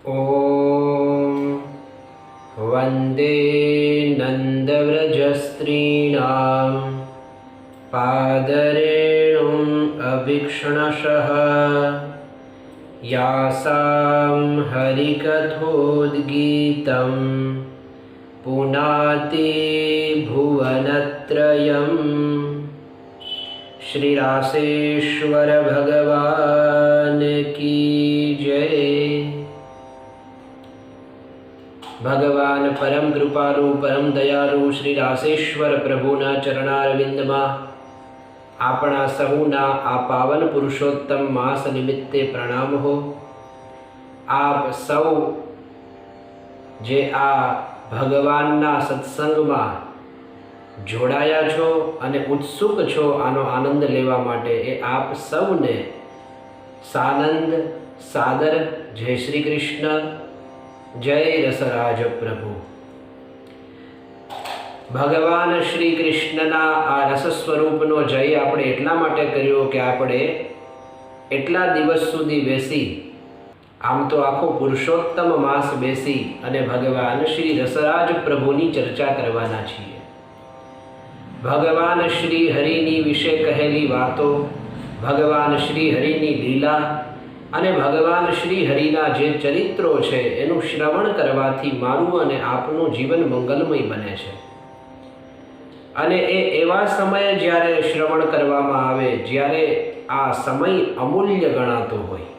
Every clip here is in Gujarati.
ॐ वन्दे नन्दव्रजस्त्रीणां पादरेणुम् अभीक्ष्णशः यासां हरिकथोद्गीतं पुनाति भुवनत्रयम्। श्री रासेश्वर भगवान की जय। भगवान परम कृपालु परम दयालु श्री रासेश्वर प्रभुना चरणारविंदમાં આપણા સહુના આ પાવન પુરુષોત્તમ માસ નિમિત્તે પ્રણામ હો। આપ સૌ જે આ ભગવાનના સત્સંગમાં જોડાયા છો અને ઉત્સુક છો આનો આનંદ લેવા માટે, એ આપ સૌને સાનંદ સાદર જય શ્રી કૃષ્ણ, જય રસરાજ પ્રભુ। ભગવાન શ્રી કૃષ્ણના આ રસ સ્વરૂપનો જય આપણે એટલા માટે કર્યો કે આપણે એટલા દિવસ સુધી બેસી, આમ તો આખો પુરુષોત્તમ માસ બેસી અને ભગવાન શ્રી રસરાજ પ્રભુની ચર્ચા કરવાના છીએ। ભગવાન શ્રી હરિની વિશે કહેલી વાતો, ભગવાન શ્રી હરિની લીલા અને ભગવાન શ્રી હરિના જે ચરિત્રો છે એનું શ્રવણ કરવાથી મારું અને આપનું જીવન મંગલમય બને છે। અને એ એવા સમયે જ્યારે શ્રવણ કરવામાં આવે જ્યારે આ સમય અમૂલ્ય ગણાતો હોય।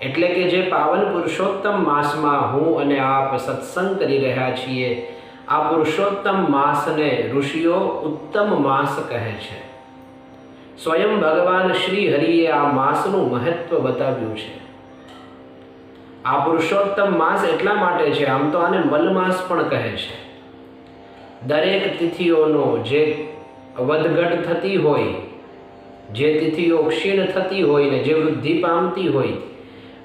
એટલે કે જે પાવન પુરુષોત્તમ માસમાં હું અને આપ સત્સંગ કરી રહ્યા છીએ, આ પુરુષોત્તમ માસને ઋષિઓ ઉત્તમ માસ કહે છે। સ્વયં ભગવાન શ્રી હરિએ આ માસનું મહત્વ બતાવ્યું છે। આ પુરુષોત્તમ માસ એટલા માટે છે, આમ તો આને મલમાસ પણ કહે છે। દરેક તિથિઓનો જે વધઘટ થતી હોય, જે તિથિઓ ક્ષીણ થતી હોય ને જે વૃદ્ધિ પામતી હોય,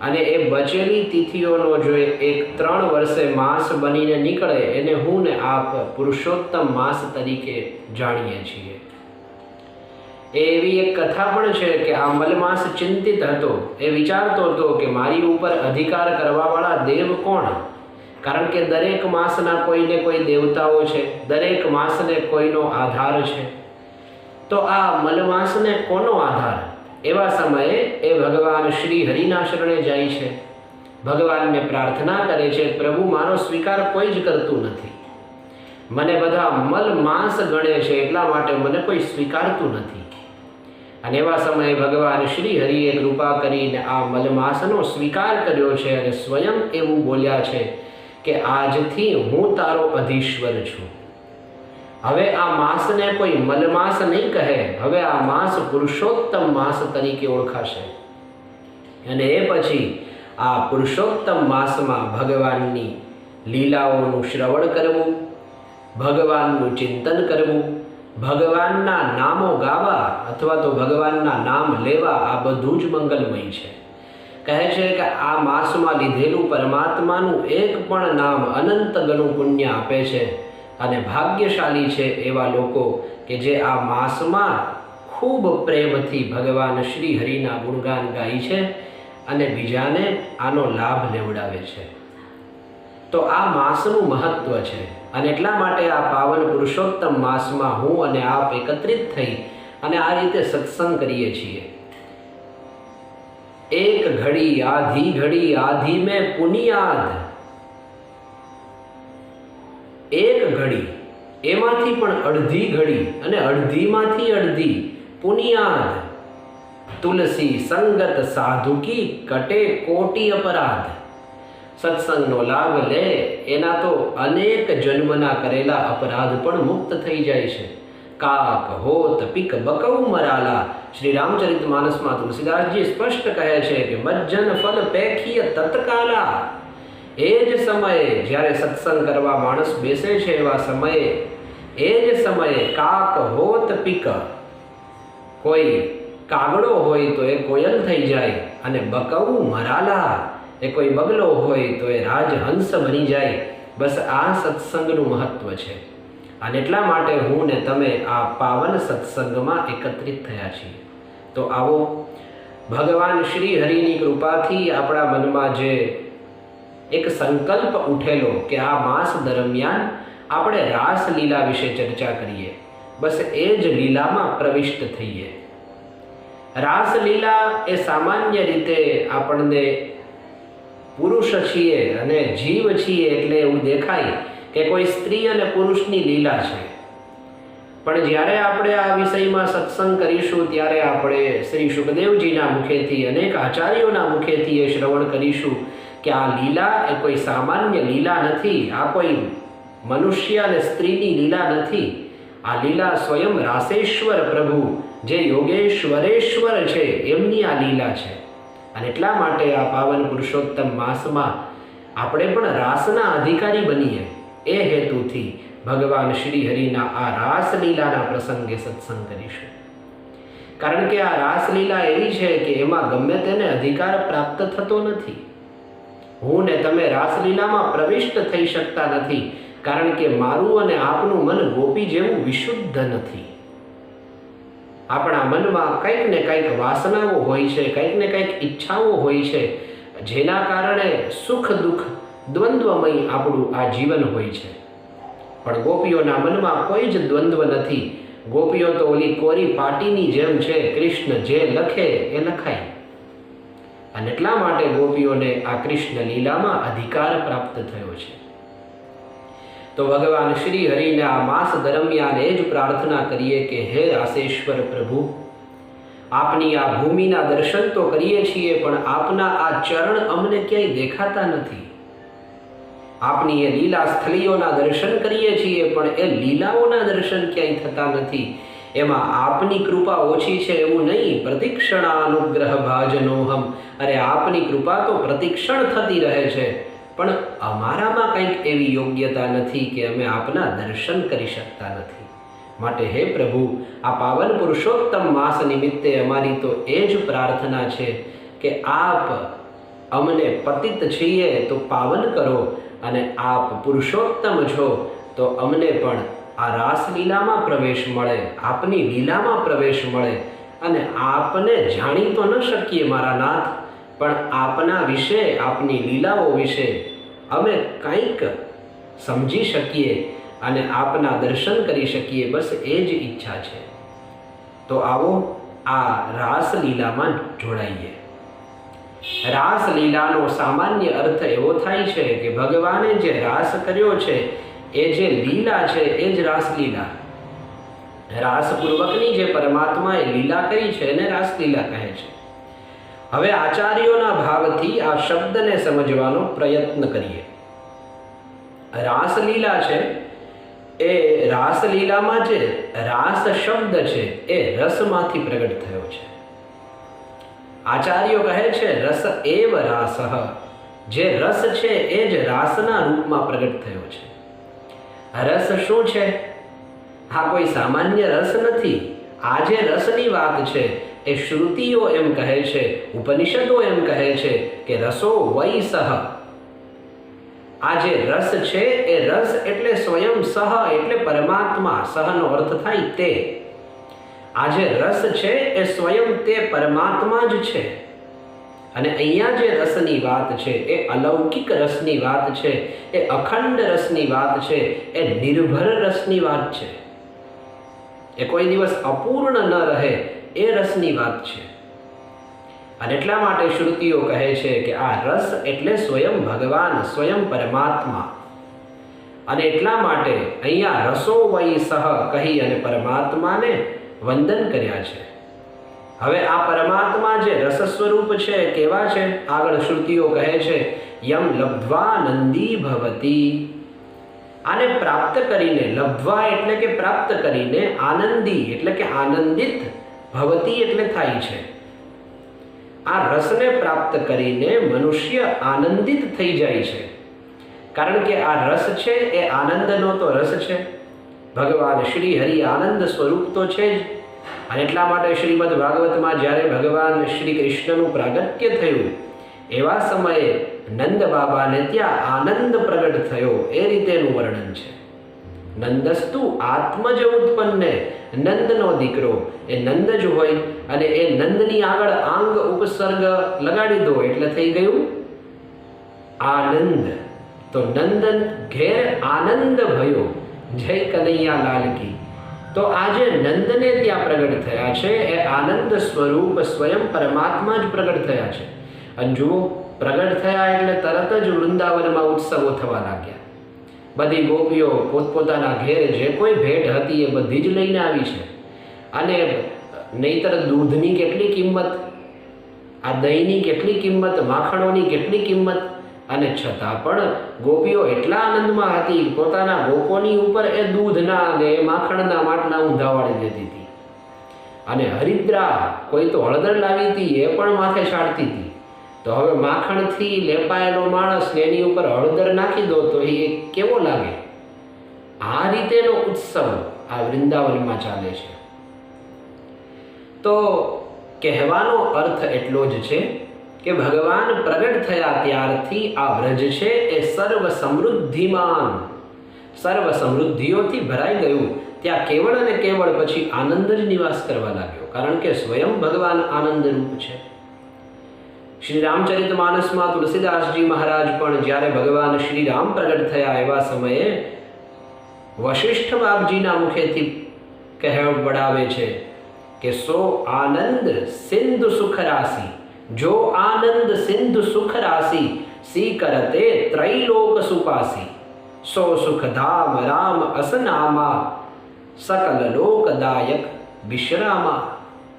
અને એ બચેલી તિથિઓનો જો એક 3 વર્ષે માસ બનીને નીકળે એને હું ને આપ પુરુષોત્તમ માસ તરીકે જાણીએ છીએ। એવી એક કથા પણ છે કે આ મલમાસ ચિંતિત હતો, એ વિચારતો હતો કે મારી ઉપર અધિકાર કરવાવાળા દેવ કોણ? કારણ કે દરેક માસના કોઈને કોઈ દેવતાઓ છે, દરેક માસને કોઈનો આધાર છે, તો આ મલમાસને કોનો આધાર? એવા સમયે એ ભગવાન શ્રી હરિના શરણે જાય છે, ભગવાનને પ્રાર્થના કરે છે, પ્રભુ મારો સ્વીકાર કોઈ જ કરતું નથી, મને બધા મલમાસ ગણે છે, એટલા માટે મને કોઈ સ્વીકારતું નથી। અને એવા સમયે ભગવાન શ્રી હરિએ કૃપા કરીને આ મલમાસનો સ્વીકાર કર્યો છે અને સ્વયં એવું બોલ્યા છે કે આજથી હું તારો અધીશ્વર છું। હવે આ માસને કોઈ મલમાસ નહીં કહે, હવે આ માસ પુરુષોત્તમ માસ તરીકે ઓળખાશે। અને એ પછી આ પુરુષોત્તમ માસમાં ભગવાનની લીલાઓનું શ્રવણ કરવું, ભગવાનનું ચિંતન કરવું, ભગવાનના નામો ગાવા અથવા તો ભગવાનના નામ લેવા, આ બધું જ મંગલમય છે। કહે છે કે આ માસમાં લીધેલું પરમાત્માનું એક પણ નામ અનંત ગણું પુણ્ય આપે છે। અને ભાગ્યશાળી છે એવા લોકો કે જે આ માસમાં ખૂબ પ્રેમથી ભગવાન શ્રી હરિના ગુણગાન ગાય છે અને બીજાને આનો લાભ લેવડાવે છે। તો આ માસનું મહત્વ છે અને એટલા માટે આ પાવન પુરુષોત્તમ માસમાં હું અને આપ એકત્રિત થઈ અને આ રીતે સત્સંગ કરીએ છીએ। એક ઘડી આધી મેં પુનિયાદ, એક ઘડી એમાંથી પણ અડધી ઘડી અને અડધીમાંથી અડધી પુનિયાદ। તુલસી સંગત સાધુ કી કટે કોટી અપરાધ। સત્સંગનો લાભ લે એના તો અનેક જન્મના કરેલા અપરાધ પણ મુક્ત થઈ જાય છે। કાક હોત પિક બકૌ મરાલા। શ્રી રામચરિત માનસમાં તુલસીદાસજી સ્પષ્ટ કહે છે કે મજ્જન ફલ પેખીય તત્કાલા। એ જ સમયે જ્યારે સત્સંગ કરવા માણસ બેસે છે એવા સમયે, એ જ સમયે કાક હોત પિક, કોઈ કાગડો હોય તો એ કોયલ થઈ જાય, અને બકૌ મરાલા, એ કોઈ બગલો હોય તો એ રાજહંસ બની જાય। બસ આ સત્સંગનું મહત્વ છે અને એટલા માટે હું ને તમે આ પાવન સત્સંગમાં એકત્રિત થયા છીએ। તો આવો ભગવાન શ્રી હરિની કૃપાથી આપણા મનમાં જે એક સંકલ્પ ઉઠેલો કે આ માસ દરમિયાન આપણે રાસલીલા વિશે ચર્ચા કરીએ, બસ એ જ લીલામાં પ્રવિષ્ટ થઈએ. રાસલીલા એ સામાન્ય રીતે આપણને પુરુષ છીએ અને જીવ છીએ એટલે એવું દેખાય કે કોઈ સ્ત્રી અને પુરુષની લીલા છે. પણ જ્યારે આપણે આ વિષયમાં સત્સંગ કરીશું ત્યારે આપણે શ્રી સુખદેવજીના મુખેથી, અનેક આચાર્યોના મુખેથી એ શ્રવણ કરીશું કે આ લીલા એ કોઈ સામાન્ય લીલા નથી, આ કોઈ મનુષ્ય અને સ્ત્રીની લીલા નથી. આ લીલા સ્વયં રાસેશ્વર પ્રભુ જે યોગેશ્વરેશ્વર છે એમની આ લીલા છે. અને એટલા માટે આ પાવન પુરુષોત્તમ માસમાં આપણે પણ રાસના અધિકારી બનીએ એ હેતુથી ભગવાન શ્રી હરિના આ રાસલીલાના પ્રસંગે સત્સંગ કરીશું. કારણ કે આ રાસલીલા એવી છે કે એમાં ગમે તેને અધિકાર પ્રાપ્ત થતો નથી. હું ને તમે રાસલીલામાં પ્રવિષ્ટ થઈ શકતા નથી, કારણ કે મારું અને આપનું મન ગોપી જેવું વિશુદ્ધ નથી. આપણા મનમાં કંઈક ને કંઈક વાસનાઓ હોય છે, કંઈક ને કંઈક ઈચ્છાઓ હોય છે, જેના કારણે સુખ દુઃખ દ્વંદ્વમય આપણું આ જીવન હોય છે. પણ ગોપીઓના મનમાં કોઈ જ દ્વંદ્વ નથી. ગોપીઓ તો ઓલી કોરી પાટીની જેમ છે, કૃષ્ણ જે લખે એ લખાય. અને એટલા માટે ગોપીઓને આ કૃષ્ણ લીલામાં અધિકાર પ્રાપ્ત થયો છે. તો ભગવાન શ્રી હરિને આ માસ દરમિયાન એ જ પ્રાર્થના કરીએ કે હે રાસેશ્વર પ્રભુ, આપની આ ભૂમિના દર્શન તો કરીએ છીએ, પણ આપના આ ચરણ અમને ક્યાંય દેખાતા નથી. આપની એ લીલા સ્થળીઓના દર્શન કરીએ છીએ, પણ એ લીલાઓના દર્શન ક્યાંય થતા નથી. એમાં આપની કૃપા ઓછી છે એવું નહીં. પ્રતિક્ષણાનુગ્રહ ભાજનોહમ, અરે આપની કૃપા તો પ્રતિક્ષણ થતી રહે છે, પણ અમારામાં કંઈક એવી યોગ્યતા નથી કે અમે આપના દર્શન કરી શકતા નથી. માટે હે પ્રભુ, આ પાવન પુરુષોત્તમ માસ નિમિત્તે અમારી તો એ જ પ્રાર્થના છે કે આપ અમને પતિત છીએ તો પાવન કરો, અને આપ પુરુષોત્તમ છો તો અમને પણ આ રાસલીલામાં પ્રવેશ મળે, આપની લીલામાં પ્રવેશ મળે. અને આપને જાણી તો ન શકીએ મારા નાથ, પણ આપના વિશે, આપની લીલાઓ વિશે અમે કંઈક સમજી શકીએ અને આપના દર્શન કરી શકીએ, બસ એ જ ઈચ્છા છે. તો આવો આ રાસલીલામાં જોડાઈએ. રાસલીલાનો સામાન્ય અર્થ એવો થાય છે કે ભગવાને જે રાસ કર્યો છે એ જે લીલા છે એ જ રાસલીલા. રાસપૂર્વકની જે પરમાત્માએ લીલા કરી છે એને રાસલીલા કહે છે. હવે આચાર્યોના ભાવથી આ શબ્દને સમજવાનો પ્રયત્ન કરીએ. રાસલીલા છે એ રાસલીલામાં જે રાસ શબ્દ છે એ રસમાંથી પ્રગટ થયો છે. આચાર્યો કહે છે રસ એવ રાસઃ, જે રસ છે એ જ રાસના રૂપમાં પ્રગટ થયો છે. રસ શું છે? આ કોઈ સામાન્ય રસ નથી. આ જે રસની વાત છે એ શ્રુતિઓ એમ કહે છે, ઉપનિષદો એમ કહે છે કે રસો વૈ સહ. આ જે રસ છે એ રસ એટલે સ્વયં સહ એટલે પરમાત્મા. સહનો અર્થ થાય તે. આ જે રસ છે એ સ્વયં તે પરમાત્મા જ છે. અને અહીંયા જે રસની વાત છે એ અલૌકિક રસની વાત છે, એ અખંડ રસની વાત છે, એ નિર્ભર રસની વાત છે. એ કોઈ દિવસ અપૂર્ણ ન રહે એ રસની વાત છે. અને એટલા માટે શ્રુતિઓ કહે છે કે આ રસ એટલે સ્વયં ભગવાન, સ્વયં પરમાત્મા. અને એટલા માટે અહીંયા રસો વૈ સહ કહી અને પરમાત્માને વંદન કર્યા છે. હવે આ પરમાત્મા જે રસ સ્વરૂપ છે કેવા છે? આગળ શ્રુતિઓ કહે છે યમ લબ્ધ્વા નંદી ભવતી. આને પ્રાપ્ત કરીને, લબ્ધ્વા એટલે કે પ્રાપ્ત કરીને, આનંદી એટલે કે આનંદિત, ભવતી એટલે થાય છે. આ રસને પ્રાપ્ત કરીને મનુષ્ય આનંદિત થઈ જાય છે. કારણ કે આ રસ છે એ આનંદનો તો રસ છે. ભગવાન શ્રી હરિ આનંદ સ્વરૂપ તો છે જ. અને એટલા માટે શ્રીમદ ભાગવતમાં જ્યારે ભગવાન શ્રી કૃષ્ણનું પ્રાગટ્ય થયું એવા સમયે નંદ બાબાને ત્યાં આનંદ પ્રગટ થયો, એ રીતેનું વર્ણન છે. નંદસ્તુ આત્મજ ઉત્પન્ને, નંદનો દીકરો એ નંદ જ હોય. અને એ નંદની આગળ આંગ ઉપસર્ગ લગાડી દો એટલે થઈ ગયું આનંદ. તો નંદન ઘેર આનંદ ભયો, જય કનૈયા લાલ કી. તો આ જે નંદને ત્યાં પ્રગટ થયા છે એ આનંદ સ્વરૂપ સ્વયં પરમાત્મા જ પ્રગટ થયા છે. અને જુઓ, પ્રગટ થયા એટલે તરત જ વૃંદાવનમાં ઉત્સવો થવા લાગ્યા. બધી ગોપીઓ પોતપોતાના ઘેર જે કોઈ ભેટ હતી એ બધી જ લઈને આવી છે. અને નહીતર દૂધની કેટલી કિંમત, આ દહીંની કેટલી કિંમત, માખણોની કેટલી કિંમત, અને છતાં પણ ગોપીઓ એટલા આનંદમાં હતી, પોતાના ગોપોની ઉપર એ દૂધના અને માખણના માટલા ઊંધા વાળી દેતી હતી. અને હરિદ્રા, કોઈ તો હળદર લાવી હતી એ પણ માથે છાંટતી હતી. તો હવે માખણથી લેપાયેલો માણસ એની ઉપર હળદર નાખી દો તો એ કેવો લાગે? આ રીતેનો ઉત્સવ આ વૃંદાવનમાં ચાલે છે. તો કહેવાનો અર્થ એટલો જ છે કે ભગવાન પ્રગટ થયા ત્યારથી આ વ્રજ છે એ સર્વ સમૃદ્ધિમાન, સર્વ સમૃદ્ધિઓથી ભરાઈ ગયું. ત્યાં કેવળ અને કેવળ પછી આનંદ જ નિવાસ કરવા લાગ્યો, કારણ કે સ્વયં ભગવાન આનંદ રૂપ છે. શ્રી રામચરિતમાનસમાં તુલસીદાસજી મહારાજ પણ જ્યારે ભગવાન શ્રી રામ પ્રગટ થયા એવા સમયે વશિષ્ઠ બાપજીના મુખેથી કહેવડાવે છે કે સો આનંદ સિંધુ સુખ રાશિ, જો આનંદ સિંધુ સુખ રાશિ, સી કરતે ત્રૈલોક સુપાસી, સો સુખ ધામ રામ અસનામા, સકલ લોકદાયક વિશ્રામા.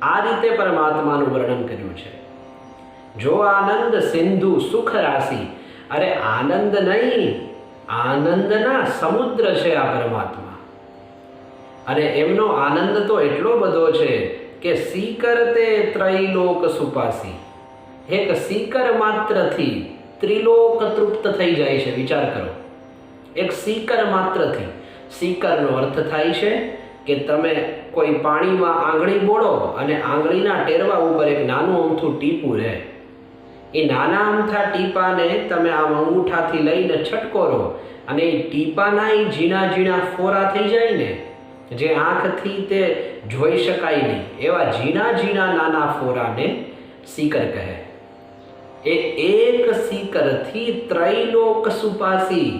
આ રીતે પરમાત્માનું વર્ણન કર્યું છે. જો આનંદ સિંધુ સુખ રાશિ, અરે આનંદ નહીં, આનંદના સમુદ્ર છે આ પરમાત્મા. અને એમનો આનંદ તો એટલો બધો છે કે સીકર તે ત્રૈલોક સુપાસી, એક સીકર માત્રથી ત્રિલોક તૃપ્ત થઈ જાય છે. વિચાર કરો, એક સીકર માત્રથી. સીકરનો અર્થ થાય છે કે તમે કોઈ પાણીમાં આંગળી બોળો અને આંગળીના ટેરવા ઉપર એક નાનું અમથું ટીપું રહે. એ નાના અમથા ટીપાને તમે આમ અંગૂઠાથી લઈને છટકોરો અને એ ટીપાના એ ઝીણા ઝીણા ફોરા થઈ જાય ને, જે આંખથી તે જોઈ શકાય નહીં, એવા ઝીણા ઝીણા નાના ફોરાને સીકર કહે. એ એક સીકરથી ત્રૈલોક સુપાસી,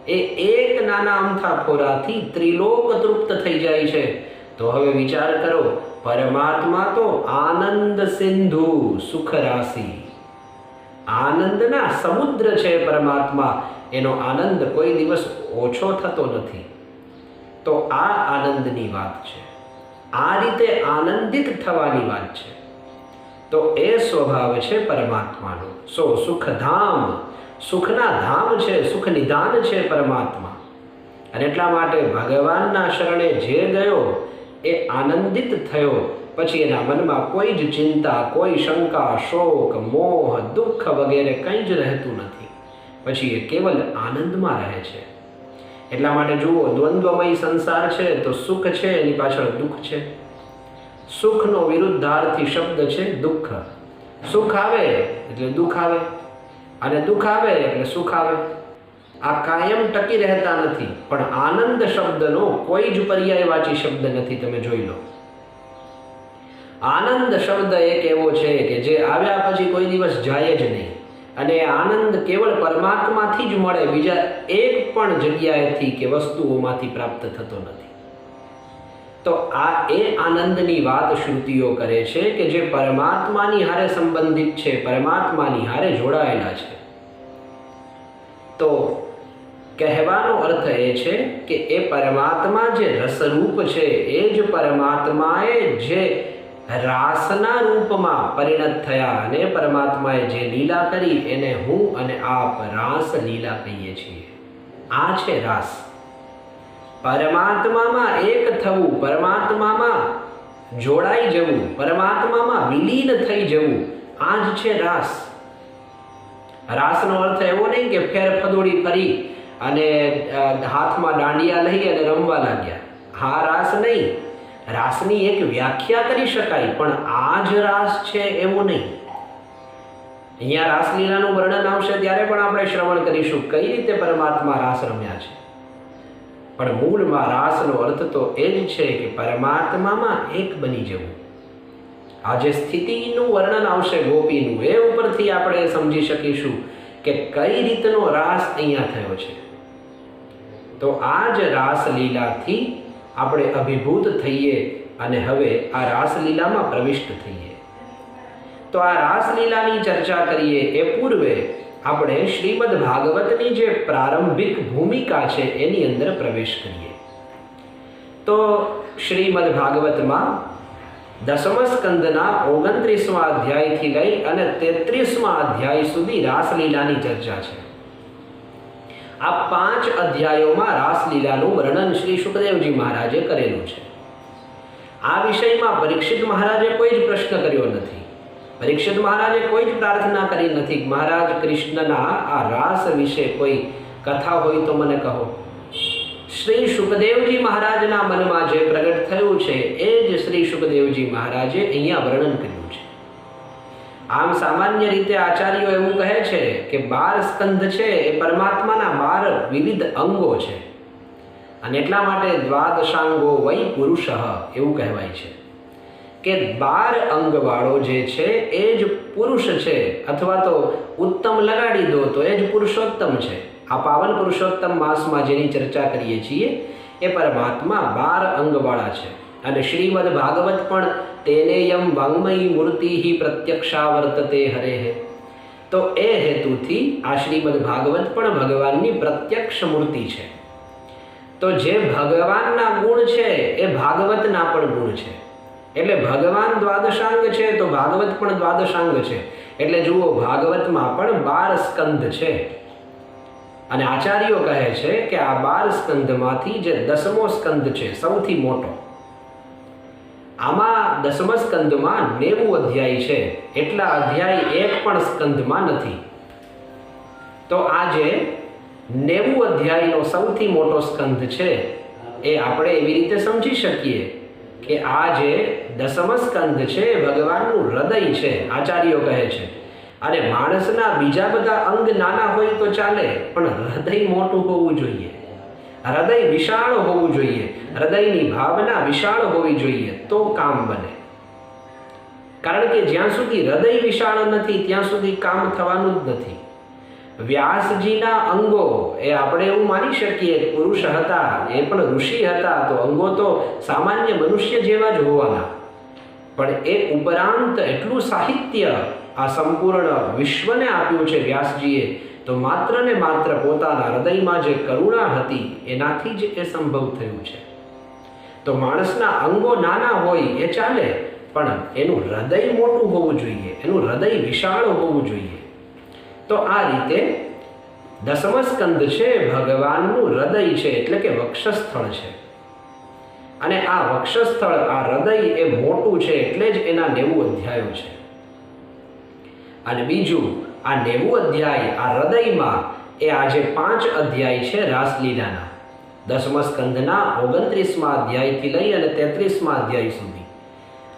એ એક નાના અમથા ફોરાથી ત્રિલોક તૃપ્ત થઈ જાય છે. તો હવે વિચાર કરો, પરમાત્મા તો આનંદ સિંધુ સુખ રાશિ, આનંદના સમુદ્ર છે પરમાત્મા. એનો આનંદ કોઈ દિવસ ઓછો થતો નથી. તો આ આનંદની વાત છે, આ રીતે આનંદિત થવાની વાત છે. તો એ સ્વભાવ છે પરમાત્માનો. સો સુખધામ, સુખના ધામ છે, સુખ નિધાન છે પરમાત્મા. અને એટલા માટે ભગવાનના શરણે જે ગયો એ આનંદિત થયો. પછી એના મનમાં કોઈ જ ચિંતા, કોઈ શંકા, શોક, મોહ, દુઃખ વગેરે કંઈ જ રહેતું નથી. પછી એ કેવલ આનંદમાં રહે છે. એટલા માટે જુઓ, દ્વંદ્વમય સંસાર છે તો સુખ છે, એની પાછળ દુઃખ છે. સુખનો વિરુદ્ધાર્થી શબ્દ છે દુઃખ. સુખ આવે એટલે દુઃખ આવે, અને દુઃખ આવે એટલે સુખ આવે. આ કાયમ ટકી રહેતા નથી. પણ આનંદ શબ્દનો કોઈ જ પર્યાયવાચી શબ્દ નથી. તમે જોઈ લો, આનંદ શબ્દ એક એવો છે કે જે આવ્યા પછી કોઈ દિવસ જાય જ નહીં. અને આનંદ કેવળ પરમાત્માથી જ મળે, બીજા એક પણ જગ્યાએથી કે વસ્તુઓમાંથી પ્રાપ્ત થતો નથી. તો આ એ આનંદની વાત શ્રુતિઓ કરે છે કે જે પરમાત્માની હારે સંબંધિત છે, પરમાત્માની હારે જોડાયેલા છે. તો કહેવાનો અર્થ એ છે કે એ પરમાત્મા જે રસરૂપ છે, એ જ પરમાત્માએ જે રાસના રૂપમાં પરિણત થયા અને પરમાત્માએ જે લીલા કરી એને હું અને આપ રાસ લીલા કહીએ છીએ. આ છે રાસ. પરમાત્મામાં એક થવું, પરમાત્મામાં જોડાઈ જવું, પરમાત્મામાં વિલીન થઈ જવું, આ જ છે રાસ. રાસનો અર્થ એવો નહીં કે ફેર ફદોડી ફરી અને હાથમાં દાંડિયા લઈ અને રમવા લાગ્યા. હા, રાસ નહીં. રાસની એક વ્યાખ્યા કરી શકાય, પણ આ જ રાસ છે એવું નહીં. અહીંયા રાસલીલાનું વર્ણન આવશે ત્યારે પણ આપણે શ્રવણ કરીશું કઈ રીતે પરમાત્મા રાસ રમ્યા છે. પણ મૂળમાં રાસનો અર્થ તો એ જ છે કે પરમાત્મામાં એક બની જવું. આ જે સ્થિતિનું વર્ણન આવશે ગોપીનું, એ ઉપરથી આપણે સમજી શકીશું કે કઈ રીતનો રાસ અહીંયા થયો છે. તો આ જ રાસલીલાથી આપણે અભિભૂત થઈએ અને હવે આ રાસલીલામાં પ્રવિષ્ટ થઈએ. તો આ રાસલીલાની ચર્ચા કરીએ એ પૂર્વે આપણે શ્રીમદ ભાગવતની જે પ્રારંભિક ભૂમિકા છે એની અંદર પ્રવેશ કરીએ. તો શ્રીમદ ભાગવતમાં 10મા સ્કંદના 29મા અધ્યાયથી લઈ અને 33મા અધ્યાય સુધી રાસલીલાની ચર્ચા છે. આ 5 અધ્યાયોમાં રાસલીલાનું વર્ણન શ્રી સુખદેવજી મહારાજે કરેલું છે. આ વિષયમાં પરીક્ષિત મહારાજે કોઈ જ પ્રશ્ન કર્યો નથી. પરીક્ષિત મહારાજે કોઈ જ પ્રાર્થના કરી નથી કે મહારાજ કૃષ્ણના આ રાસ વિશે કોઈ કથા હોય તો મને કહો. શ્રી સુખદેવજી મહારાજના મનમાં જે પ્રગટ થયું છે એ જ શ્રી સુખદેવજી મહારાજે અહીંયા વર્ણન કર્યું છે. આમ સામાન્ય રીતે આચાર્યો એવું કહે છે કે 12 સ્કંધ છે એ પરમાત્માના 12 વિવિધ અંગો છે અને એટલા માટે દ્વાદશાંગો વૈ પુરુષ એવું કહેવાય છે કે 12 અંગવાળો જે છે એ જ પુરુષ છે, અથવા તો ઉત્તમ લગાડી દો તો એ જ પુરુષોત્તમ છે. આ પાવન પુરુષોત્તમ માસમાં જેની ચર્ચા કરીએ છીએ એ પરમાત્મા 12 અંગવાળા છે. અને શ્રીમદ ભાગવત પણ તેનેયમ વાંગમયી મૂર્તિ પ્રત્યક્ષા વર્તતે હરેઃ. તો એ હેતુથી આ શ્રીમદ ભાગવત પણ ભગવાનની પ્રત્યક્ષ મૂર્તિ છે. તો જે ભગવાનના ગુણ છે એ ભાગવતના પણ ગુણ છે. એટલે ભગવાન દ્વાદશાંગ છે તો ભાગવત પણ દ્વાદશાંગ છે. એટલે જુઓ, ભાગવતમાં પણ 12 સ્કંદ છે અને આચાર્યો કહે છે કે આ 12 સ્કંદમાંથી જે 10મો સ્કંદ છે સૌથી મોટો, આમાં 10મા સ્કંદમાં 90 અધ્યાય છે. એટલા અધ્યાય એક પણ સ્કંદમાં નથી. તો આ જે 90 અધ્યાયનો સૌથી મોટો સ્કંદ છે એ આપણે એવી રીતે સમજી શકીએ કે આ જે 10મા સ્કંદ છે ભગવાનનું હૃદય છે, આચાર્યો કહે છે. અને માણસના બીજા બધા અંગ નાના હોય તો ચાલે, પણ હૃદય મોટું હોવું જોઈએ, હૃદય વિશાળ હોવું જોઈએ, હૃદયની ભાવના વિશાળ હોવી જોઈએ તો કામ બને. કારણ કે જ્યાં સુધી હૃદય વિશાળ નથી ત્યાં સુધી કામ થવાનું જ નથી. વ્યાસજીના અંગો એ આપણે એવું માની શકીએ પુરુષ હતા, એ પણ ઋષિ હતા, તો અંગો તો સામાન્ય મનુષ્ય જેવા જ હોવાના. પણ એ ઉપરાંત એટલું સાહિત્ય આ સંપૂર્ણ વિશ્વને આપ્યું છે વ્યાસજીએ, તો માત્ર ને માત્ર પોતાના હૃદયમાં જે કરુણા હતી એનાથી જ એ સંભવ થયું છે. તો માણસના અંગો નાના હોય એ ચાલે, પણ એનું હૃદય મોટું હોવું જોઈએ, એનું હૃદય વિશાળ હોવું જોઈએ. તો આ રીતે 10મો સ્કંદ છે ભગવાનનું હૃદય છે, એટલે કે વક્ષસ્થળ છે. અને આ વક્ષસ્થળ, આ હૃદય એ મોટું છે એટલે જ એના 90 અધ્યાયો છે. અને બીજું, આ 90 અધ્યાય આ હૃદયમાં એ આ જે 5 અધ્યાય છે રાસલીલાના, 10મા સ્કંદના 29મા અધ્યાયથી લઈ અને 33મા અધ્યાય સુધી,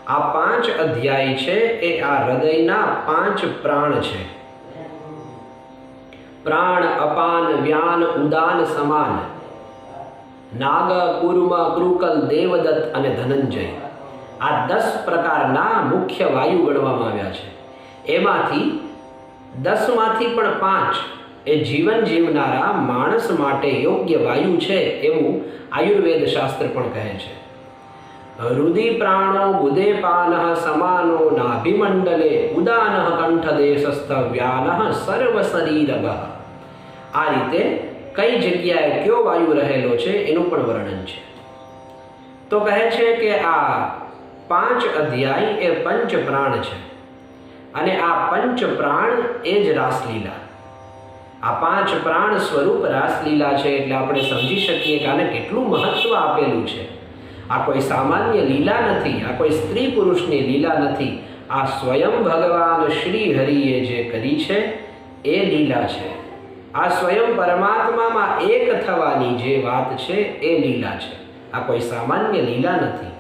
આ 5 અધ્યાય છે એ આ હૃદયના 5 પ્રાણ છે. પ્રાણ, અપાન, વ્યાન, ઉદાન, સમાન, નાગ, કુર્મ, કૃકલ, દેવદત્ત અને ધનંજય, આ 10 પ્રકારના મુખ્ય વાયુ ગણવામાં આવ્યા છે. એમાંથી 10માંથી પણ 5 એ જીવન જીવનારા માણસ માટે યોગ્ય વાયુ છે એવું આયુર્વેદ શાસ્ત્ર પણ કહે છે. હૃદિ પ્રાણો ગુદેપાન સમાનો નાભિમંડલે ઉદાન કંઠદેશસ્થ વ્યાન સર્વ શરીરગ. આ રીતે કઈ જગ્યાએ કયો વાયુ રહેલો છે એનું પણ વર્ણન છે. તો કહે છે કે આ 5 અધ્યાય એ પંચ પ્રાણ છે અને આ પંચ પ્રાણ એ જ રાસલીલા. આ 5 પ્રાણ સ્વરૂપ રાસલીલા છે. એટલે આપણે સમજી શકીએ કે આને કેટલું મહત્વ આપેલું છે. આ કોઈ સામાન્ય લીલા નથી, આ કોઈ સ્ત્રી પુરુષની લીલા નથી. આ સ્વયં ભગવાન શ્રી હરિએ જે કરી છે એ લીલા છે. આ સ્વયં પરમાત્મામાં એક થવાની જે વાત છે એ લીલા છે. આ કોઈ સામાન્ય લીલા નથી.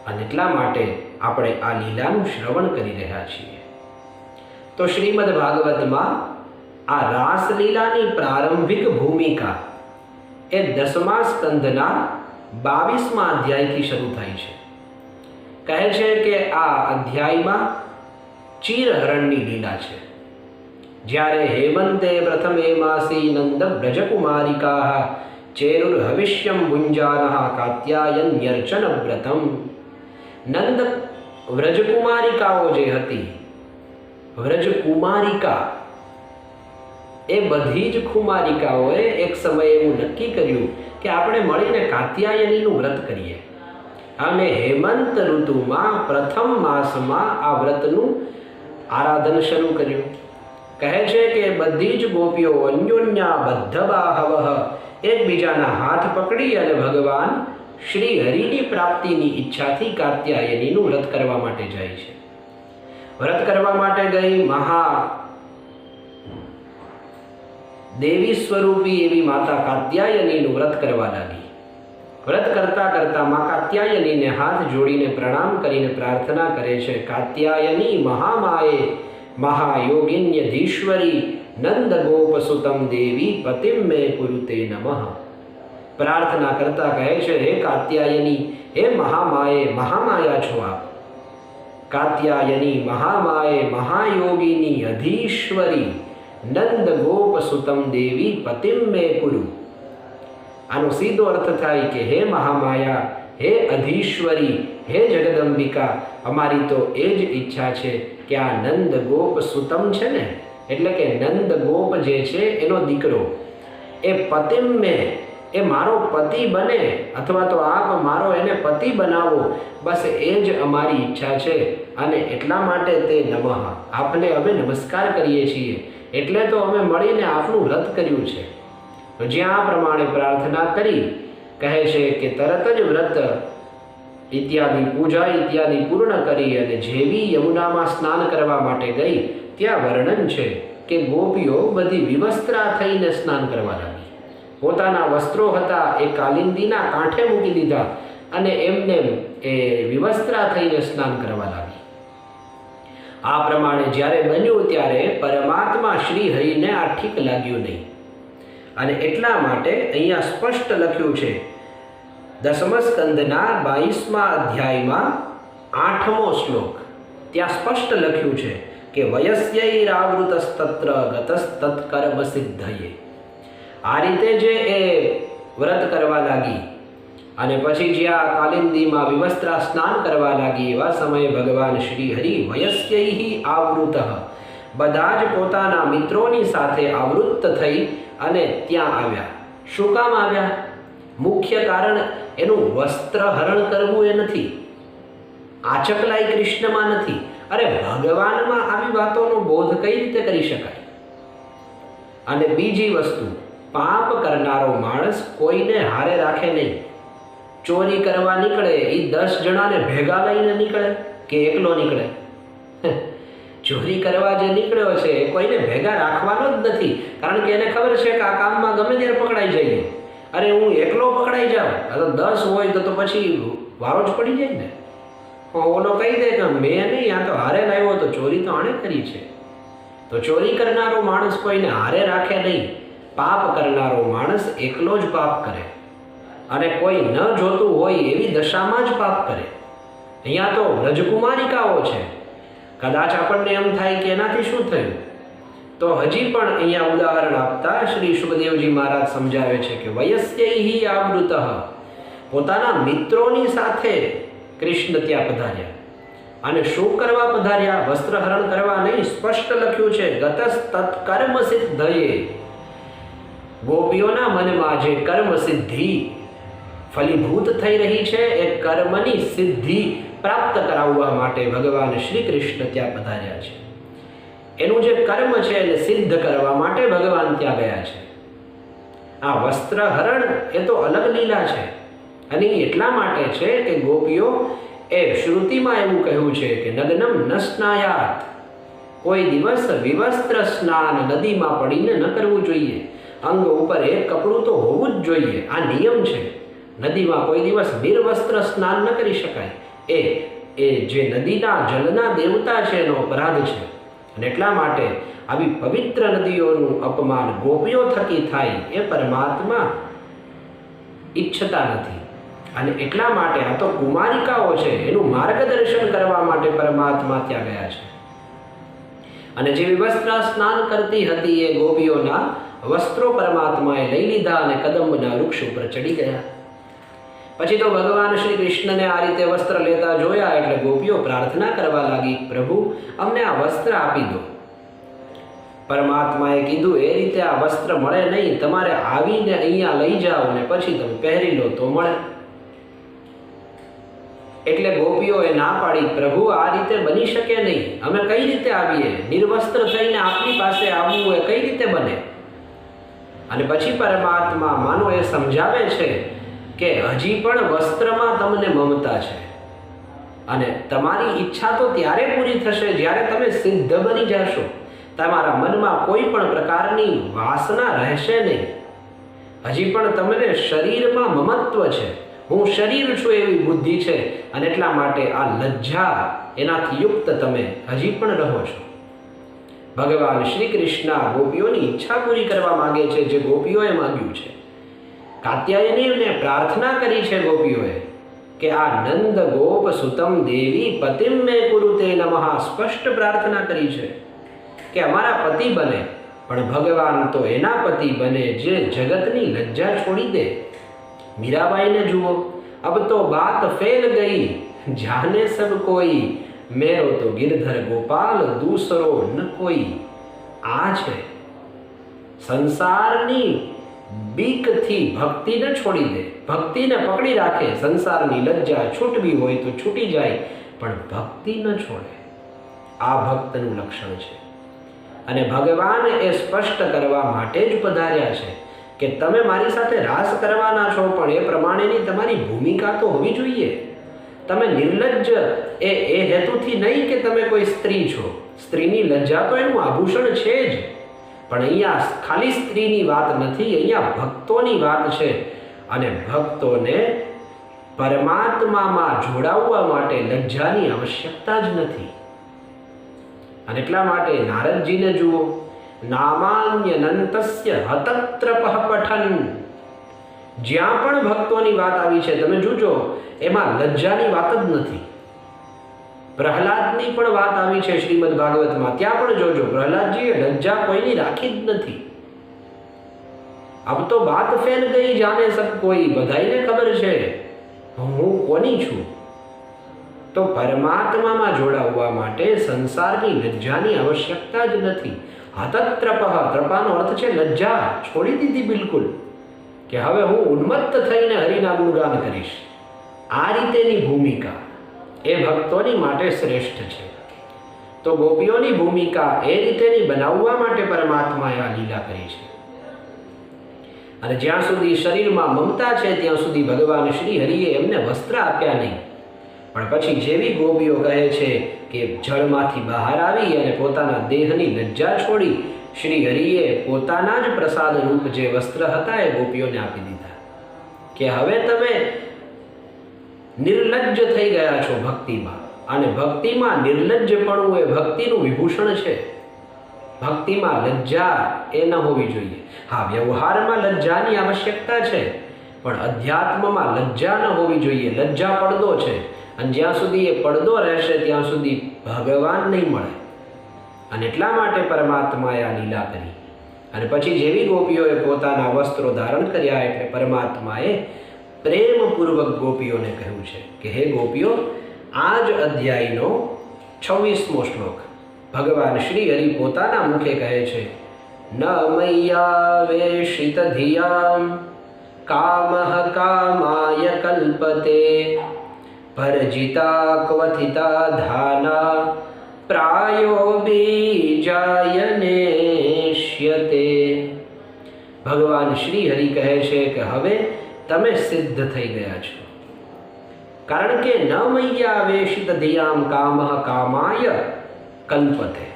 અને એટલા માટે આપણે આ લીલાનું શ્રવણ કરી રહ્યા છીએ. તો શ્રીમદ ભાગવતમાં આ રાસલીલાની પ્રારંભિક ભૂમિકા એ 10મા સ્કંદના 22મા અધ્યાયથી શરૂ થાય છે. કહે છે કે આ અધ્યાયમાં ચીરહરણની લીલા છે. જ્યારે હેમંતે પ્રથમે માસી નંદ બ્રજકુમારિકા ચેરુર્હવિષ્યમ ભુંજાનઃ કાત્યાયન્યર્ચન વ્રતમ. નંદ વ્રજકુમારિકાઓ જે હતી, વ્રજકુમારિકા એ બધી જ કુમારિકાઓએ એક સમયે એવું નક્કી કર્યું કે આપણે મળીને કાત્યાયનીનું વ્રત કરીએ. અને હેમંત ઋતુમાં પ્રથમ માસમાં આ વ્રતનું આરાધન શરૂ કર્યું. કહે છે કે બધી જ ગોપીઓ અન્યોન્યા બદ્ધબાહવઃ એકબીજાના હાથ પકડી અને ભગવાન શ્રી હરિની પ્રાપ્તિની ઈચ્છાથી કાત્યાયનીનું વ્રત કરવા માટે જાય છે. વ્રત કરવા માટે ગઈ મહા દેવી સ્વરૂપી એવી માતા કાત્યાયનીનું વ્રત કરવા લાગી. વ્રત કરતા કરતા મા કાત્યાયનીને હાથ જોડીને પ્રણામ કરીને પ્રાર્થના કરે છે. કાત્યાયની મહામાયે મહાયોગિન્યધીશ્વરી નંદ ગોપસુતમ દેવી પતિમ મે કુરુતે નમઃ. પ્રાર્થના કરતા કહે છે, હે કાત્યાયની, હે મહામાયે, મહામાયા છો આપ. કાત્યાયની મહામાયે મહાયોગીની અધીશ્વરી નંદ ગોપસુતમ દેવી પતિમ મે કુરુ. આનો સીધો અર્થ થાય કે હે મહામાયા, હે અધીશ્વરી, હે જગદંબિકા, અમારી તો એ જ ઈચ્છા છે કે આ નંદ ગોપ સુતમ છે ને, એટલે કે નંદ ગોપ જે છે એનો દીકરો, એ પતિમ મે, એ મારો પતિ બને, અથવા તો આપ મારો એને પતિ બનાવો, બસ એ જ અમારી ઈચ્છા છે. અને એટલા માટે તે નમઃ, આપને અમે નમસ્કાર કરીએ છીએ, એટલે તો અમે મળીને આપનું વ્રત કર્યું છે. જ્યાં આ પ્રમાણે પ્રાર્થના કરી, કહે છે કે તરત જ વ્રત ઇત્યાદિ પૂજા ઇત્યાદિ પૂર્ણ કરી અને જેવી યમુનામાં સ્નાન કરવા માટે ગઈ, ત્યાં વર્ણન છે કે ગોપીઓ બધી વિવસ્ત્રા થઈને સ્નાન કરવા લાગી. પોતાના વસ્ત્રો હતા એ કાલિંદીના કાંઠે મૂકી દીધા અને એમને એ વિવસ્ત્રા થઈને સ્નાન કરવા લાગી. આ પ્રમાણે જ્યારે બન્યું ત્યારે પરમાત્મા શ્રી હરિને આ ઠીક લાગ્યું નહીં. અને એટલા માટે અહીંયા સ્પષ્ટ લખ્યું છે, 10મા સ્કંદના 22મા અધ્યાયમાં 8મો શ્લોક, ત્યાં સ્પષ્ટ લખ્યું છે કે વયસ્યૈરાવૃતસ્તત્ર ગતસ્તત્કર્મ સિદ્ધયે. આ રીતે જે એ વ્રત કરવા લાગી અને પછી જ્યાં કાલિંદીમાં વિવસ્ત્રા સ્નાન કરવા લાગી, એવા સમયે ભગવાન શ્રી હરિ વયસ્યૈ આવૃતઃ, બધા જ પોતાના મિત્રોની સાથે આવૃત્ત થઈ અને ત્યાં આવ્યા. શું કામ આવ્યા? મુખ્ય કારણ એનું વસ્ત્ર હરણ કરવું એ નથી, આચકલાઈ કૃષ્ણમાં નથી. અરે ભગવાનમાં આવી વાતોનો બોધ કઈ રીતે કરી શકાય? અને બીજી વસ્તુ, પાપ કરનારો માણસ કોઈને હારે રાખે નહીં. ચોરી કરવા નીકળે એ 10 જણાને ભેગા લઈને નીકળે કે એકલો નીકળે? ચોરી કરવા જે નીકળ્યો છે એ કોઈને ભેગા રાખવાનો જ નથી, કારણ કે એને ખબર છે કે આ કામમાં ગમે ત્યારે પકડાઈ જઈએ. અરે હું એકલો પકડાઈ જાઉં, આ તો 10 હોય તો પછી વારો જ પડી જાય ને. ઓલો કહી દે કે મેં નહીં, આ તો હારે લાવ્યો, તો ચોરી તો આણે કરી છે. તો ચોરી કરનારો માણસ કોઈને હારે રાખે નહીં. પાપ કરનારો માણસ એકલો જ પાપ કરે અને કોઈ ન જોતું હોય એવી દશામાં જ પાપ કરે. અહીંયા તો વ્રજકુમારિકાઓ છે. કદાચ આપણને એમ થાય કે એનાથી શું થયું, તો હજી પણ અહીંયા ઉદાહરણ આપતા શ્રી સુખદેવજી મહારાજ સમજાવે છે કે વયસ્યૈ આવૃતઃ, પોતાના મિત્રોની સાથે કૃષ્ણ ત્યાં પધાર્યા. અને શું કરવા પધાર્યા? વસ્ત્રહરણ કરવા નહીં. સ્પષ્ટ લખ્યું છે ગતસ્તત્કર્મ સિદ્ધયે. ગોપીઓના મનમાં જે કર્મ સિદ્ધિ ફલીભૂત થઈ રહી છે, એ કર્મની સિદ્ધિ પ્રાપ્ત કરાવવા માટે ભગવાન શ્રી કૃષ્ણ ત્યાં પધાર્યા છે. એનું જે કર્મ છે એને સિદ્ધ કરવા માટે ભગવાન ત્યાં ગયા છે. આ વસ્ત્રહરણ એ તો અલગ લીલા છે, અને એટલા માટે છે કે ગોપીઓ એ શ્રુતિમાં એવું કહ્યું છે કે નગ્નમ ન સ્નાયાત, કોઈ દિવસ વિવસ્ત્ર સ્નાન નદીમાં પડીને ન કરવું જોઈએ. અંગ ઉપર એક કપડું તો હોવું જ જોઈએ, આ નિયમ છે. નદીમાં કોઈ દિવસ નિર્વસ્ત્ર સ્નાન ન કરી શકાય. એ જે નદીના જલના દેવતા છે એનો અપરાધ છે. અને એટલા માટે આવી પવિત્ર નદીઓનું અપમાન ગોપીઓ થકી થાય એ પરમાત્મા ઈચ્છતા નથી. અને એટલા માટે આ તો કુમારિકાઓ છે, એનું માર્ગદર્શન કરવા માટે પરમાત્મા ત્યાં ગયા છે. અને જેવી વસ્ત્રા સ્નાન કરતી હતી એ ગોપીઓના વસ્ત્રો પરમાત્માએ લઈ લીધા અને કદંબના વૃક્ષ ઉપર ચડી ગયા. પછી તો ભગવાન શ્રી કૃષ્ણને આ રીતે વસ્ત્ર લેતા જોયા એટલે ગોપીઓ પ્રાર્થના કરવા લાગી, પ્રભુ અમને આ વસ્ત્ર આપી દો. પરમાત્માએ કીધું, એ રીતે આ વસ્ત્ર મળે નહીં, તમારે આવીને અહીંયા લઈ જાઓ ને પછી તમે પહેરી લો તો મળે. એટલે ગોપીઓએ ના પાડી, પ્રભુ આ રીતે બની શકે નહીં, અમે કઈ રીતે આવીએ, નિર્વસ્ત્ર થઈને આપની પાસે આવવું એ કઈ રીતે બને? અને પછી પરમાત્મા માનો એ સમજાવે છે કે હજી પણ વસ્ત્રમાં તમને મમતા છે અને તમારી ઈચ્છા તો ત્યારે પૂરી થશે જ્યારે તમે સિદ્ધ બની જશો. તમારા મનમાં કોઈ પણ પ્રકારની વાસના રહેશે નહીં. હજી પણ તમને શરીરમાં મમત્વ છે, હું શરીર છું એવી બુદ્ધિ છે અને એટલા માટે આ લજ્જા એનાથી યુક્ત તમે હજી પણ રહો છો. ભગવાન શ્રી કૃષ્ણ ગોપીઓની ઈચ્છા પૂરી કરવા માંગે છે જે ગોપીઓએ માંગ્યું છે. કાત્યાયનીને પ્રાર્થના કરી છે ગોપીઓએ કે આ નંદ ગોપ સુતમ દેવી પતિમ મે કુરુતે નમઃ સ્પષ્ટ પ્રાર્થના કરી છે કે અમારા પતિ બને, પણ ભગવાન તો એના પતિ બને જે જગતની લજ્જા છોડી દે. મીરાબાઈને જુઓ, અબ તો બાત ફેલ ગઈ જાને સબ કોઈ, મેરો તો गिरधर गोपाल दूसरो न कोई. આ છે સંસારની બીકથી ભક્તિને છોડી દે, ભક્તિને પકડી રાખે. સંસારની લજ્જા છૂટવી હોય તો છૂટી જાય, પણ ભક્તિ ન છોડે. આ ભક્તનું લક્ષણ છે. અને ભગવાન એ સ્પષ્ટ કરવા માટે જ પધાર્યા છે કે તમે મારી સાથે રાસ કરવાના છો, પણ એ પ્રમાણેની તમારી ભૂમિકા તો હોવી જોઈએ. તમે નિર્લજ્જ એ હેતુથી નહીં કે તમે કોઈ સ્ત્રી છો. સ્ત્રીની લજ્જા તો એનું આભૂષણ છે જ, પણ અહીંયા ખાલી સ્ત્રીની વાત નથી, અહીંયા ભક્તોની વાત છે. અને ભક્તોને પરમાત્મામાં જોડાવવા માટે લજ્જાની આવશ્યકતા જ નથી. અને એટલા માટે નારદજીને જુઓ, નામાન્યનંતસ્ય હતત્રપઃ પઠન. જ્યાં પણ ભક્તોની વાત આવી છે તમે જોજો, એમાં લજ્જાની વાત જ નથી. પ્રહલાદની પણ વાત આવી છે શ્રીમદ ભાગવતમાં, ત્યાં પણ જોજો પ્રહલાદજીએ લજ્જા કોઈની રાખી જ નથી. અબ તો બાત ફેલ ગઈ જાને સબ કોઈ, બધાઈને ખબર છે હું કોની છું. તો પરમાત્મામાં જોડાવવા માટે સંસારની લજ્જાની આવશ્યકતા જ નથી. હતત્રપઃ, ત્રપાનો અર્થ છે લજ્જા છોડી દીધી બિલકુલ, કે હવે હું ઉન્મત્ત થઈને હરિના ગુણગાન કરીશ. આ રીતેની ભૂમિકા એ ભક્તોની માટે શ્રેષ્ઠ છે. તો ગોપીઓની ભૂમિકા એ રીતેની બનાવવા માટે પરમાત્માએ આ લીલા કરી છે. અને જ્યાં સુધી શરીરમાં મમતા છે ત્યાં સુધી ભગવાન શ્રી હરિએ એમને વસ્ત્ર આપ્યા નહીં. પણ પછી જેવી ગોપીઓ કહે છે કે જળમાંથી બહાર આવી અને પોતાના દેહની લજ્જા છોડી શ્રી હરિએ પોતાના જ પ્રસાદ રૂપ જે વસ્ત્ર હતા એ ગોપીઓને આપી દીધા કે હવે તમે નિર્લજ્જ થઈ ગયા છો ભક્તિમાં. અને ભક્તિમાં નિર્લજ્જપણું એ ભક્તિનું વિભૂષણ છે. ભક્તિમાં લજ્જા એ ન હોવી જોઈએ. હા, વ્યવહારમાં લજ્જાની આવશ્યકતા છે, પણ અધ્યાત્મમાં લજ્જા ન હોવી જોઈએ. લજ્જા પડદો છે, અને જ્યાં સુધી એ પડદો રહેશે ત્યાં સુધી ભગવાન નહીં મળે. અને એટલા માટે પરમાત્માએ આ લીલા કરી. અને પછી જેવી ગોપીઓએ પોતાના વસ્ત્રો ધારણ કર્યા એટલે પરમાત્માએ પ્રેમપૂર્વક ગોપીઓને કહ્યું છે કે હે ગોપીઓ, આ જ અધ્યાયનો 26મો શ્લોક ભગવાન શ્રી હરિ પોતાના મુખે કહે છે, ન મય્યાવેશિત ધિયામ કામઃ કામાય કલ્પતે ભર્જિતા ક્વથિતા ધાના પ્રાયો બીજાય નેષ્યતે. ભગવાન શ્રી હરિ કહે છે કે હવે તમે સિદ્ધ થઈ ગયા છો, કારણ કે ન મય્યાવેશિત ધિયામ કામઃ કામાય કલ્પતે.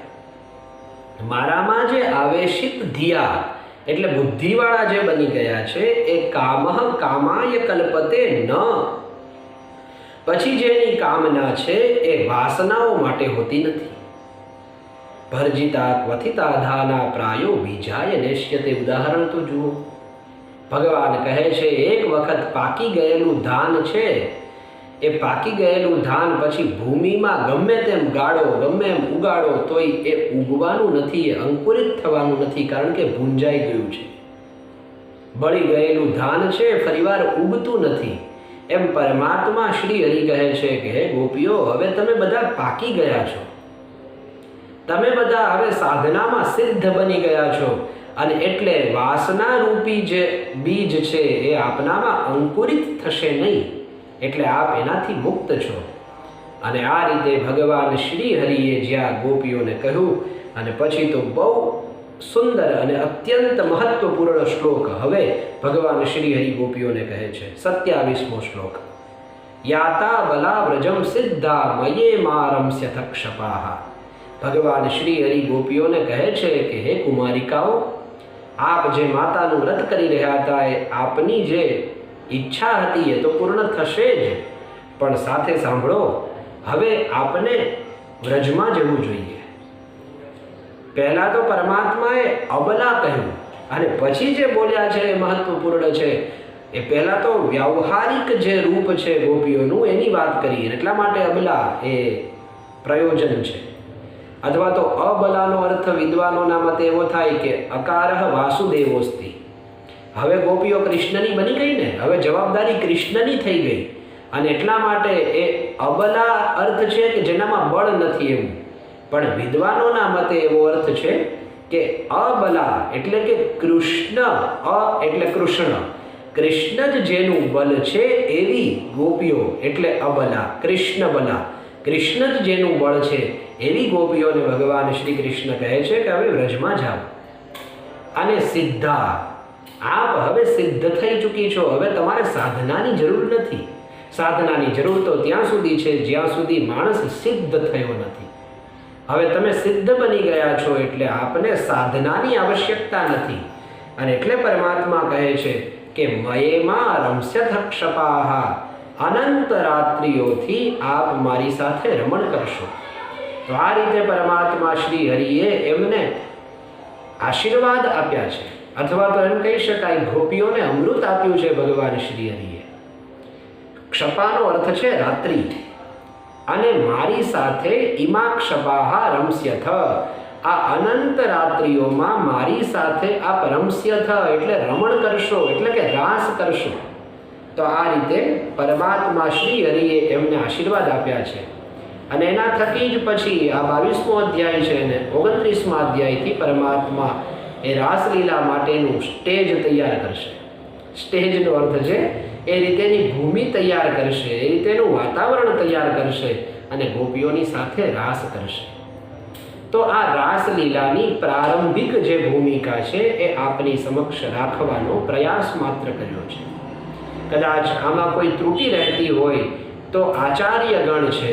મારામાં જે આવેશિત ધિયા એટલે બુદ્ધિવાળા જે બની ગયા છે એ કામઃ કામાય કલ્પતે ન, પછી જેની કામના છે એ વાસનાઓ માટે હોતી નથી. ભર્જિતા ક્વથિતા ધાના પ્રાયો બીજાય નેષ્યતે. ઉદાહરણ તો જુઓ, ભગવાન કહે છે એક વખત પાકી ગયેલું ધાન છે એ પાકી ગયેલું ધાન પછી ભૂમિમાં ગમે તેમ ગાળો, ગમે એમ ઉગાડો તોય એ ઉગવાનું નથી, એ અંકુરિત થવાનું નથી, કારણ કે ભૂંજાઈ ગયું છે. બળી ગયેલું ધાન છે, ફરીવાર ઉગતું નથી. એમ પરમાત્મા શ્રી હરિ કહે છે કે હે ગોપીઓ, હવે તમે બધા પાકી ગયા છો, તમે બધા હવે સાધનામાં સિદ્ધ બની ગયા છો, અને એટલે વાસના રૂપી જે બીજ છે એ આપનામાં અંકુરિત થશે નહીં, એટલે આપ એનાથી મુક્ત છો. અને આ રીતે ભગવાન શ્રી હરિએ જ્યાં ગોપીઓને કહ્યું, અને પછી તો બહુ સુંદર અને અત્યંત મહત્વપૂર્ણ શ્લોક હવે ભગવાન શ્રી હરિ ગોપીઓને કહે છે. 27મો શ્લોક. યાતા બલા વ્રજમ સિદ્ધા મયે મારમસ્યથ ક્ષપાહ. ભગવાન શ્રી હરિ ગોપીઓને કહે છે કે હે કુમારિકાઓ, આપ જે માતાનું વ્રત કરી રહ્યા હતા એ આપની જે ઈચ્છા હતી એ તો પૂર્ણ થશે જ, પણ સાથે સાંભળો, હવે આપને વ્રજમાં જવું જોઈએ. પહેલા તો પરમાત્માએ અબલા કહ્યું, અને પછી જે બોલ્યા છે એ મહત્વપૂર્ણ છે. એ પહેલા તો વ્યવહારિક જે રૂપ છે ગોપીઓનું એની વાત કરી, એટલા માટે અબલા એ પ્રયોજન છે. અથવા તો અબલાનો અર્થ વિદ્વાનોના મતે એવો થાય કે અકારઃ વાસુદેવોસ્તિ. હવે ગોપીઓ કૃષ્ણની બની ગઈ ને, હવે જવાબદારી કૃષ્ણની થઈ ગઈ, અને એટલા માટે એ અબલા અર્થ છે કે જેનામાં બળ નથી એવું. પણ વિદ્વાનોના મતે એવો અર્થ છે કે અબલા એટલે કે કૃષ્ણ, એટલે કૃષ્ણ, કૃષ્ણ જ જેનું બલ છે એવી ગોપીઓ એટલે અબલા, કૃષ્ણ બલા, કૃષ્ણ જ જેનું બળ છે એવી ગોપીઓને ભગવાન શ્રી કૃષ્ણ કહે છે કે હવે વ્રજમાં જાઓ. અને સિદ્ધા, આપ હવે સિદ્ધ થઈ ચૂકી છો, હવે તમારે સાધનાની જરૂર નથી. સાધનાની જરૂર તો ત્યાં સુધી છે જ્યાં સુધી માણસ સિદ્ધ થયો નથી. હવે તમે સિદ્ધ બની ગયા છો, એટલે આપને સાધનાની આવશ્યકતા નથી. અને એટલે પરમાત્મા કહે છે કે મયેમાં રમસ્યથ ક્ષપાહ, અનંત રાત્રિઓથી આપ મારી સાથે રમણ કરશો. તો આ રીતે પરમાત્મા શ્રી હરિએ એમને આશીર્વાદ આપ્યા છે, અથવા તો એમ કહી શકાય ગોપીઓને અમૃત આપ્યું છે ભગવાન શ્રી હરિએ. ક્ષપાનો અર્થ છે રાત્રિ, અને મારી સાથે ઇમા ક્ષપાહ રમસ્યથ, આ અનંત રાત્રિઓમાં મારી સાથે આપ રમસ્યથ એટલે રમણ કરશો, એટલે કે રાસ કરશો. તો આ રીતે પરમાત્મા શ્રી હરિએ એમને આશીર્વાદ આપ્યા છે. અને એના થકી જ પછી આ 22મો અધ્યાય છે અને 29મા અધ્યાયથી પરમાત્મા એ રાસલીલા માટેનું સ્ટેજ તૈયાર કરશે. સ્ટેજનો અર્થ છે એ રીતેની ભૂમિ તૈયાર કરશે, એ રીતેનું વાતાવરણ તૈયાર કરશે, અને ગોપીઓની સાથે રાસ કરશે. તો આ રાસલીલાની પ્રારંભિક જે ભૂમિકા છે એ આપની સમક્ષ રાખવાનો પ્રયાસ માત્ર કર્યો છે. કદાચ આમાં કોઈ ત્રુટિ રહેતી હોય તો આચાર્યગણ છે,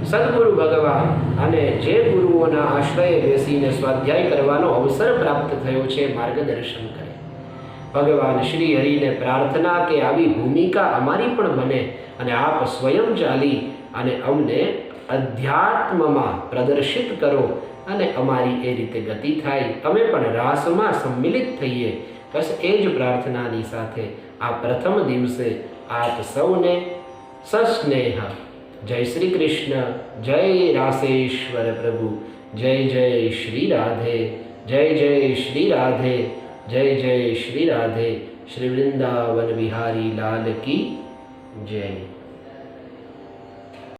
સદગુરુ ભગવાન, અને જે ગુરુઓના આશ્રયે બેસીને સ્વાધ્યાય કરવાનો અવસર પ્રાપ્ત થયો છે, માર્ગદર્શન કરે. ભગવાન શ્રી હરિને પ્રાર્થના કે આવી ભૂમિકા અમારી પણ બને, અને આપ સ્વયં ચાલી અને અમને અધ્યાત્મમાં પ્રદર્શિત કરો, અને અમારી એ રીતે ગતિ થાય, અમે પણ રાસમાં સંમિલિત થઈએ. બસ એ જ પ્રાર્થનાની સાથે આ પ્રથમ દિવસે આપ સૌને સસ્નેહ જય શ્રી કૃષ્ણ, જય રાસેશ્વર પ્રભુ, જય જય શ્રી રાધે, જય જય શ્રી રાધે, જય જય શ્રી રાધે. શ્રી વૃંદાવન વિહારી લાલ કી જય.